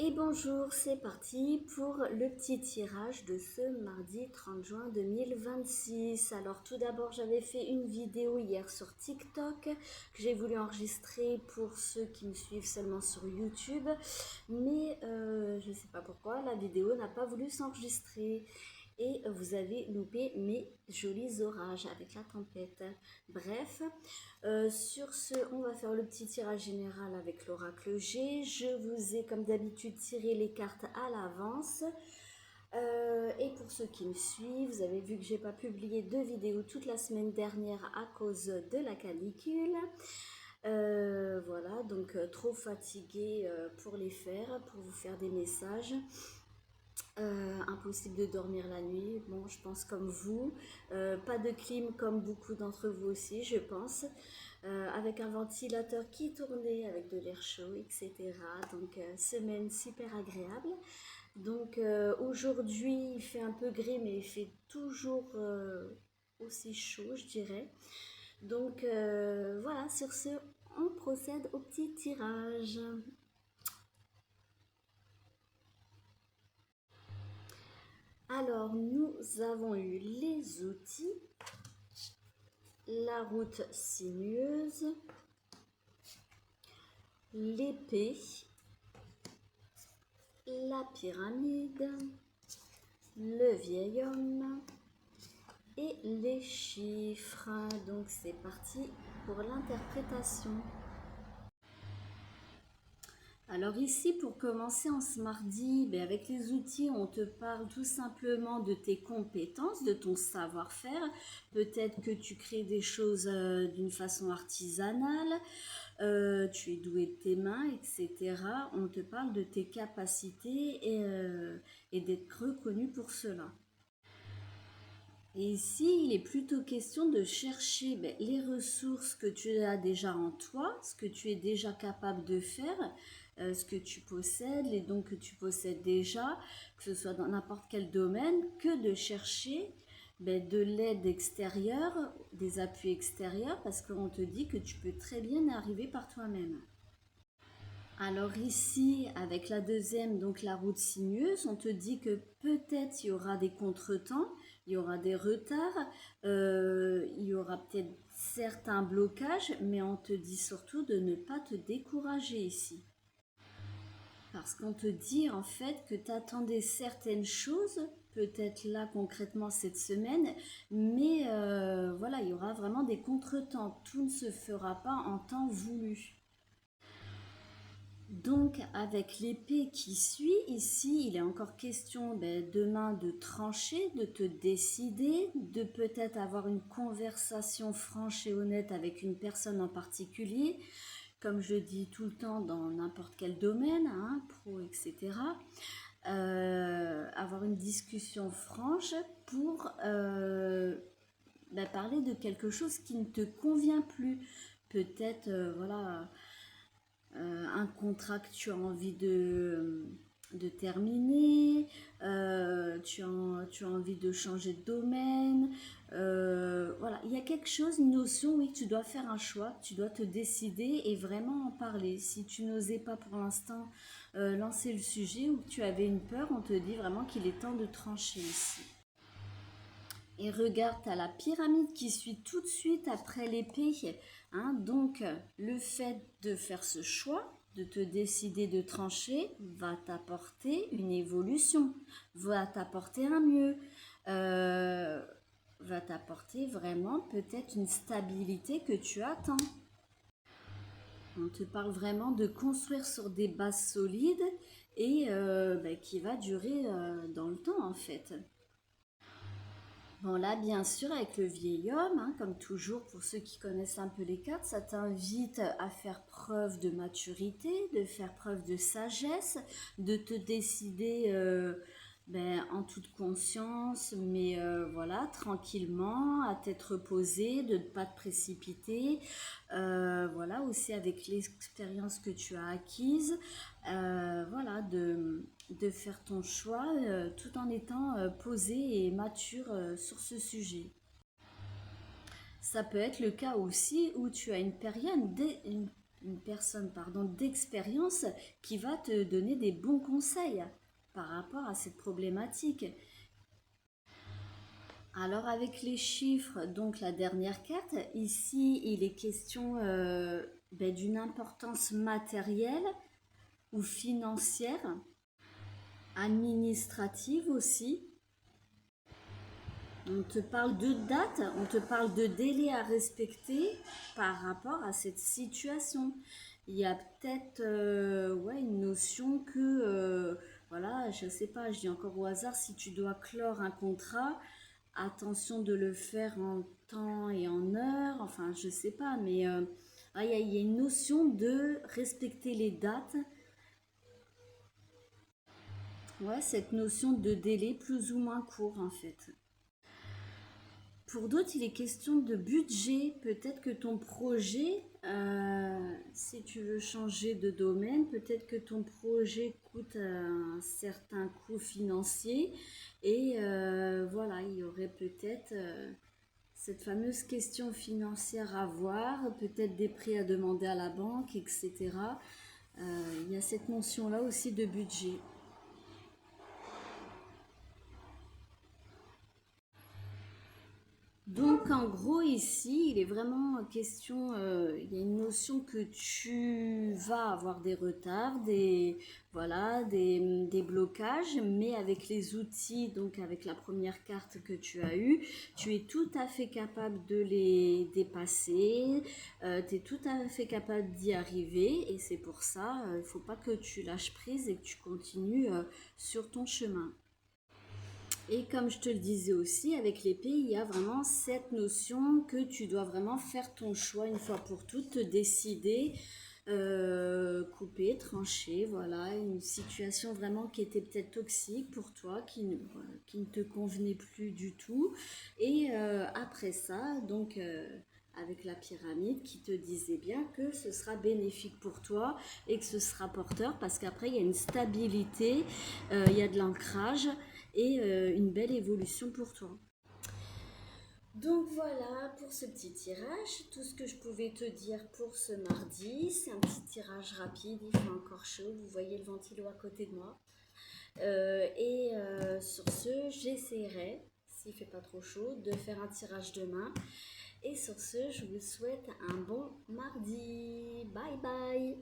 Et bonjour, c'est parti pour le petit tirage de ce mardi 30 juin 2026. Alors tout d'abord, j'avais fait une vidéo hier sur TikTok que j'ai voulu enregistrer pour ceux qui me suivent seulement sur YouTube. Mais je ne sais pas pourquoi, la vidéo n'a pas voulu s'enregistrer. Et vous avez loupé mes jolis orages avec la tempête. Bref, sur ce, on va faire le petit tirage général avec l'oracle G. Je vous ai comme d'habitude tiré les cartes à l'avance. Et pour ceux qui me suivent, vous avez vu que j'ai pas publié de vidéo toute la semaine dernière à cause de la canicule. Voilà, donc trop fatiguée pour les faire, pour vous faire des messages. Impossible de dormir la nuit, bon je pense comme vous, pas de clim comme beaucoup d'entre vous aussi je pense, avec un ventilateur qui tournait avec de l'air chaud etc. Donc semaine super agréable. Donc aujourd'hui il fait un peu gris mais il fait toujours aussi chaud je dirais. Donc voilà, sur ce on procède au petit tirage. Alors, nous avons eu les outils, la route sinueuse, l'épée, la pyramide, le vieil homme et les chiffres. Donc, c'est parti pour l'interprétation. Alors ici, pour commencer en ce mardi, avec les outils, on te parle tout simplement de tes compétences, de ton savoir-faire. Peut-être que tu crées des choses d'une façon artisanale, tu es doué de tes mains, etc. On te parle de tes capacités et d'être reconnu pour cela. Et ici, il est plutôt question de chercher les ressources que tu as déjà en toi, ce que tu es déjà capable de faire, ce que tu possèdes, les dons que tu possèdes déjà, que ce soit dans n'importe quel domaine, que de chercher de l'aide extérieure, des appuis extérieurs, parce qu'on te dit que tu peux très bien y arriver par toi-même. Alors ici, avec la deuxième, donc la route sinueuse, on te dit que peut-être il y aura des contretemps, il y aura des retards, il y aura peut-être certains blocages, mais on te dit surtout de ne pas te décourager ici. Parce qu'on te dit en fait que tu attendais certaines choses, peut-être là concrètement cette semaine, mais voilà, il y aura vraiment des contretemps. Tout ne se fera pas en temps voulu. Donc avec l'épée qui suit, ici il est encore question demain de trancher, de te décider, de peut-être avoir une conversation franche et honnête avec une personne en particulier, comme je dis tout le temps dans n'importe quel domaine, pro, etc. Avoir une discussion franche pour parler de quelque chose qui ne te convient plus. Peut-être, voilà un contrat que tu as envie de terminer, tu as envie de changer de domaine, voilà, il y a quelque chose, une notion, oui, tu dois faire un choix, tu dois te décider et vraiment en parler. Si tu n'osais pas pour l'instant lancer le sujet ou que tu avais une peur, on te dit vraiment qu'il est temps de trancher ici. Et regarde, tu as la pyramide qui suit tout de suite après l'épée. Donc, le fait de faire ce choix, de te décider de trancher, va t'apporter une évolution, va t'apporter un mieux, va t'apporter vraiment peut-être une stabilité que tu attends. On te parle vraiment de construire sur des bases solides et qui va durer dans le temps en fait. Bon là, bien sûr, avec le vieil homme, comme toujours, pour ceux qui connaissent un peu les cartes, ça t'invite à faire preuve de maturité, de faire preuve de sagesse, de te décider en toute conscience, mais voilà, tranquillement, à tête reposée, de ne pas te précipiter. Voilà, aussi avec l'expérience que tu as acquise, voilà, de faire ton choix tout en étant posé et mature sur ce sujet. Ça peut être le cas aussi où tu as une une personne pardon, d'expérience qui va te donner des bons conseils par rapport à cette problématique. Alors avec les chiffres, donc la dernière carte, ici il est question d'une importance matérielle ou financière, administrative aussi. On te parle de date, on te parle de délai à respecter par rapport à cette situation. Il y a peut-être une notion que, voilà, je ne sais pas, je dis encore au hasard, si tu dois clore un contrat, attention de le faire en temps et en heure, enfin je ne sais pas, mais il y a une notion de respecter les dates. Ouais, cette notion de délai plus ou moins court en fait. Pour d'autres, il est question de budget. Peut-être que ton projet, si tu veux changer de domaine, peut-être que ton projet coûte un certain coût financier. Et voilà, il y aurait peut-être cette fameuse question financière à voir, peut-être des prêts à demander à la banque, etc. Il y a cette notion-là aussi de budget. Donc en gros ici, il est vraiment question, il y a une notion que tu vas avoir des retards, voilà, des blocages, mais avec les outils, donc avec la première carte que tu as eue, tu es tout à fait capable de les dépasser, tu es tout à fait capable d'y arriver et c'est pour ça, il ne faut pas que tu lâches prise et que tu continues sur ton chemin. Et comme je te le disais aussi, avec l'épée, il y a vraiment cette notion que tu dois vraiment faire ton choix une fois pour toutes, te décider, couper, trancher, voilà, une situation vraiment qui était peut-être toxique pour toi, voilà, qui ne te convenait plus du tout. Et après ça, donc avec la pyramide qui te disait bien que ce sera bénéfique pour toi et que ce sera porteur parce qu'après il y a une stabilité, il y a de l'ancrage et une belle évolution pour toi. Donc voilà pour ce petit tirage, tout ce que je pouvais te dire pour ce mardi. C'est un petit tirage rapide, il fait encore chaud, vous voyez le ventilo à côté de moi. Sur ce, j'essaierai, s'il fait pas trop chaud, de faire un tirage demain. Et sur ce, je vous souhaite un bon mardi. Bye bye.